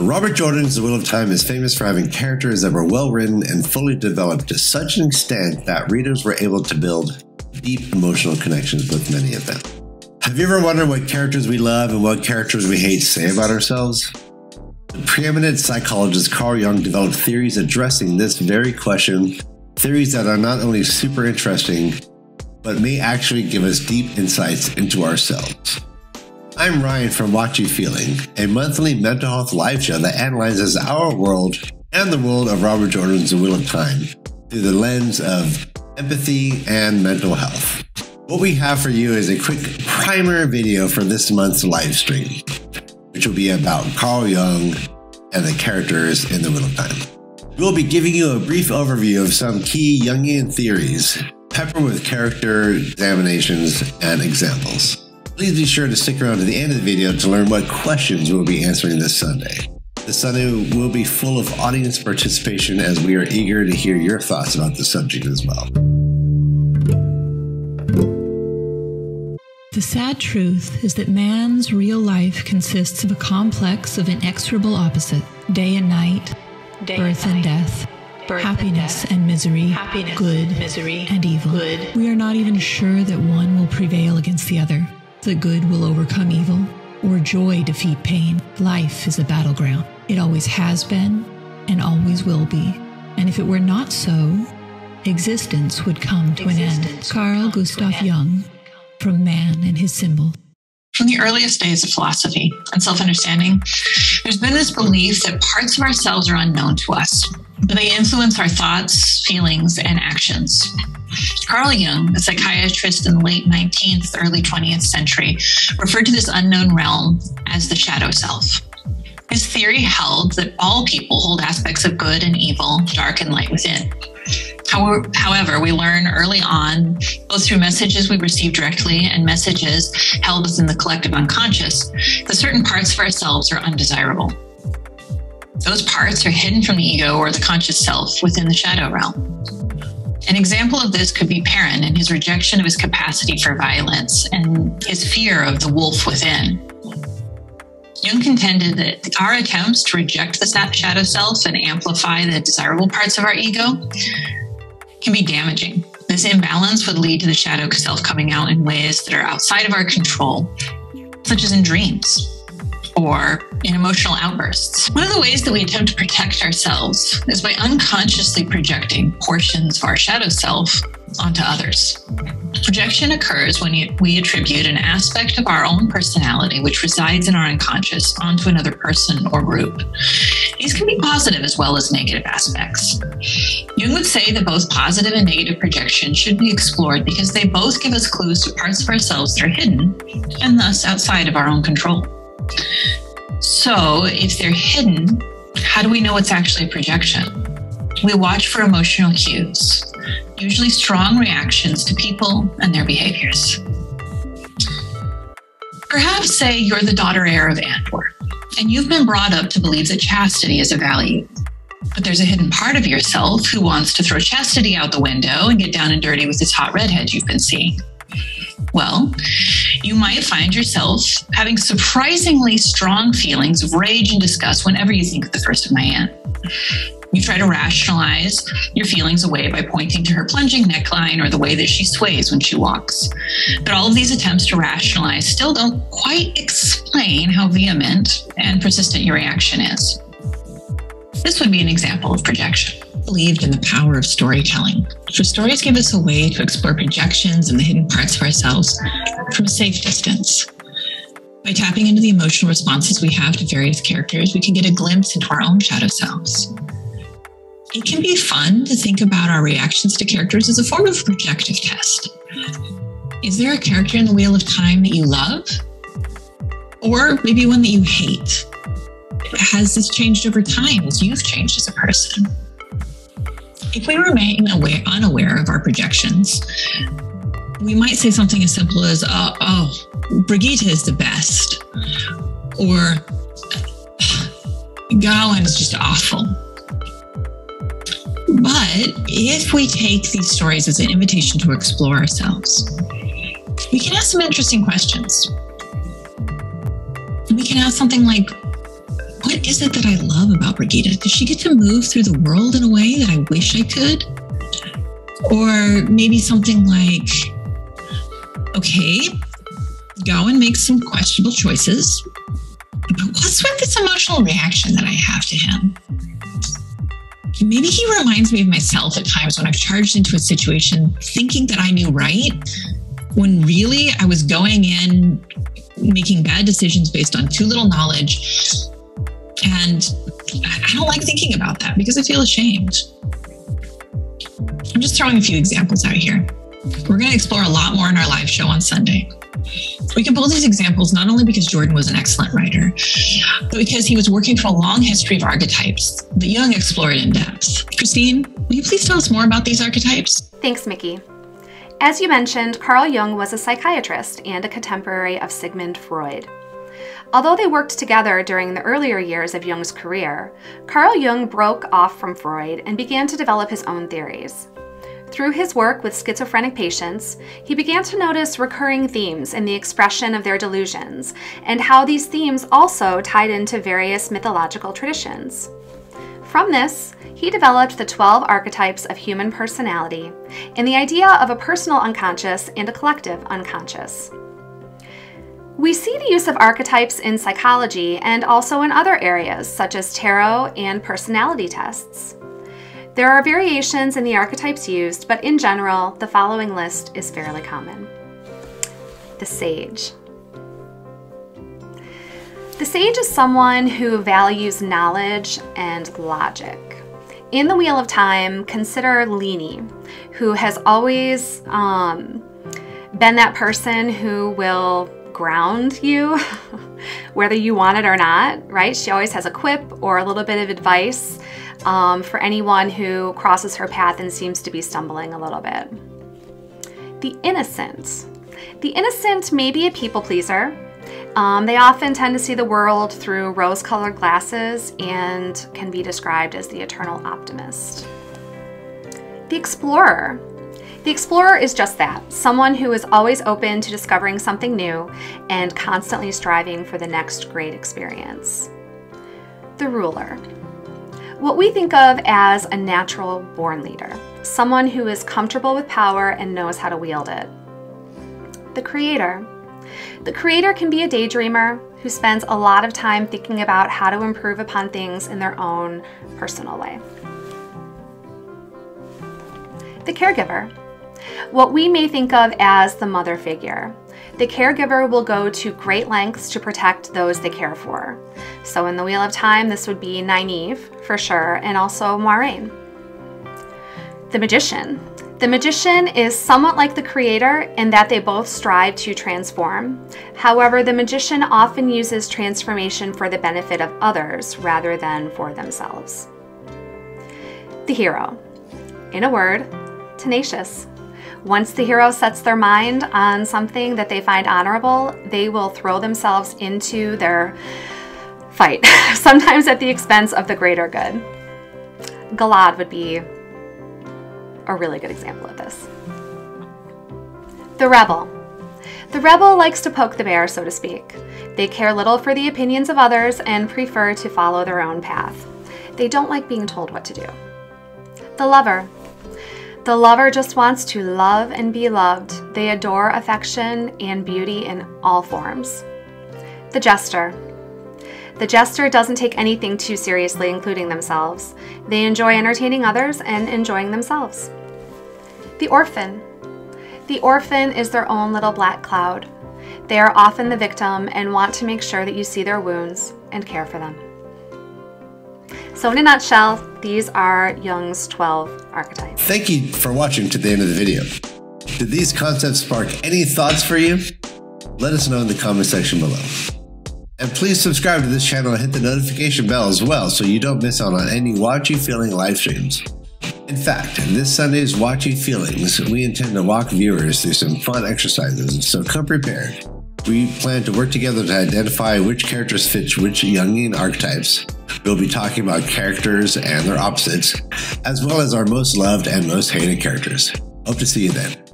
Robert Jordan's The Wheel of Time is famous for having characters that were well written and fully developed to such an extent that readers were able to build deep emotional connections with many of them. Have you ever wondered what characters we love and what characters we hate say about ourselves? The preeminent psychologist Carl Jung developed theories addressing this very question, theories that are not only super interesting, but may actually give us deep insights into ourselves. I'm Ryan from WoT You Feeling, a monthly mental health live show that analyzes our world and the world of Robert Jordan's The Wheel of Time through the lens of empathy and mental health. What we have for you is a quick primer video for this month's live stream, which will be about Carl Jung and the characters in The Wheel of Time. We'll be giving you a brief overview of some key Jungian theories, peppered with character examinations and examples. Please be sure to stick around to the end of the video to learn what questions we'll be answering this Sunday. This Sunday will be full of audience participation as we are eager to hear your thoughts about the subject as well. The sad truth is that man's real life consists of a complex of inexorable opposites, day and night, birth and death, happiness and misery, good and evil. We are not even sure that one will prevail against the other, that good will overcome evil, or joy defeat pain. Life is a battleground. It always has been and always will be. And if it were not so, existence would come to an end. Carl Gustav Jung, from Man and His Symbol. From the earliest days of philosophy and self-understanding, there's been this belief that parts of ourselves are unknown to us, but they influence our thoughts, feelings, and actions. Carl Jung, a psychiatrist in the late 19th, early 20th century, referred to this unknown realm as the shadow self. His theory held that all people hold aspects of good and evil, dark and light within. However, we learn early on, both through messages we receive directly and messages held within the collective unconscious, that certain parts of ourselves are undesirable. Those parts are hidden from the ego or the conscious self within the shadow realm. An example of this could be Perrin and his rejection of his capacity for violence and his fear of the wolf within. Jung contended that our attempts to reject the shadow self and amplify the desirable parts of our ego can be damaging. This imbalance would lead to the shadow self coming out in ways that are outside of our control, such as in dreams or in emotional outbursts. One of the ways that we attempt to protect ourselves is by unconsciously projecting portions of our shadow self onto others. Projection occurs when we attribute an aspect of our own personality, which resides in our unconscious, onto another person or group. These can be positive as well as negative aspects. Jung would say that both positive and negative projection should be explored because they both give us clues to parts of ourselves that are hidden and thus outside of our own control. So if they're hidden, how do we know it's actually a projection? We watch for emotional cues, usually strong reactions to people and their behaviors. Perhaps say you're the daughter heir of Antwerp, and you've been brought up to believe that chastity is a value. But there's a hidden part of yourself who wants to throw chastity out the window and get down and dirty with this hot redhead you've been seeing. Well, you might find yourself having surprisingly strong feelings of rage and disgust whenever you think of the first of my aunt. You try to rationalize your feelings away by pointing to her plunging neckline or the way that she sways when she walks. But all of these attempts to rationalize still don't quite explain how vehement and persistent your reaction is. This would be an example of projection. Believed in the power of storytelling. For stories give us a way to explore projections and the hidden parts of ourselves from a safe distance. By tapping into the emotional responses we have to various characters, we can get a glimpse into our own shadow selves. It can be fun to think about our reactions to characters as a form of projective test. Is there a character in the Wheel of Time that you love? Or maybe one that you hate? Has this changed over time as you've changed as a person? If we remain unaware of our projections, we might say something as simple as, Brigitte is the best, or Gawain is just awful. But if we take these stories as an invitation to explore ourselves, we can ask some interesting questions. We can ask something like, what is it that I love about Brigitte? Does she get to move through the world in a way that I wish I could? Or maybe something like, okay, go and make some questionable choices, but what's with this emotional reaction that I have to him? Maybe he reminds me of myself at times when I've charged into a situation thinking that I knew right, when really I was going in making bad decisions based on too little knowledge. And I don't like thinking about that because I feel ashamed. I'm just throwing a few examples out here. We're going to explore a lot more in our live show on Sunday. We can pull these examples not only because Jordan was an excellent writer, but because he was working from a long history of archetypes that Jung explored in depth. Christine, will you please tell us more about these archetypes? Thanks, Miki. As you mentioned, Carl Jung was a psychiatrist and a contemporary of Sigmund Freud. Although they worked together during the earlier years of Jung's career, Carl Jung broke off from Freud and began to develop his own theories. Through his work with schizophrenic patients, he began to notice recurring themes in the expression of their delusions, and how these themes also tied into various mythological traditions. From this, he developed the 12 archetypes of human personality and the idea of a personal unconscious and a collective unconscious. We see the use of archetypes in psychology and also in other areas, such as tarot and personality tests. There are variations in the archetypes used, but in general, the following list is fairly common. The sage. The sage is someone who values knowledge and logic. In the Wheel of Time, consider Leni, who has always been that person who will ground you, whether you want it or not, right? She always has a quip or a little bit of advice for anyone who crosses her path and seems to be stumbling a little bit. The innocent. The innocent may be a people pleaser. They often tend to see the world through rose-colored glasses and can be described as the eternal optimist. The explorer. The explorer is just that, someone who is always open to discovering something new and constantly striving for the next great experience. The ruler. What we think of as a natural born leader, someone who is comfortable with power and knows how to wield it. The creator. The creator can be a daydreamer who spends a lot of time thinking about how to improve upon things in their own personal way. The caregiver. What we may think of as the mother figure. The caregiver will go to great lengths to protect those they care for. So in the Wheel of Time, this would be Nynaeve, for sure, and also Moiraine. The magician. The magician is somewhat like the creator in that they both strive to transform. However, the magician often uses transformation for the benefit of others rather than for themselves. The hero. In a word, tenacious. Once the hero sets their mind on something that they find honorable, they will throw themselves into their fight, sometimes at the expense of the greater good. Galad would be a really good example of this. The rebel. The rebel likes to poke the bear, so to speak. They care little for the opinions of others and prefer to follow their own path. They don't like being told what to do. The lover. The lover just wants to love and be loved. They adore affection and beauty in all forms. The jester. The jester doesn't take anything too seriously, including themselves. They enjoy entertaining others and enjoying themselves. The orphan. The orphan is their own little black cloud. They are often the victim and want to make sure that you see their wounds and care for them. So in a nutshell, these are Jung's 12 archetypes. Thank you for watching to the end of the video. Did these concepts spark any thoughts for you? Let us know in the comment section below. And please subscribe to this channel and hit the notification bell as well so you don't miss out on any WoT You Feeling live streams. In fact, in this Sunday's WoT You Feelings, we intend to walk viewers through some fun exercises, so come prepared. We plan to work together to identify which characters fit which Jungian archetypes. We'll be talking about characters and their opposites, as well as our most loved and most hated characters. Hope to see you then.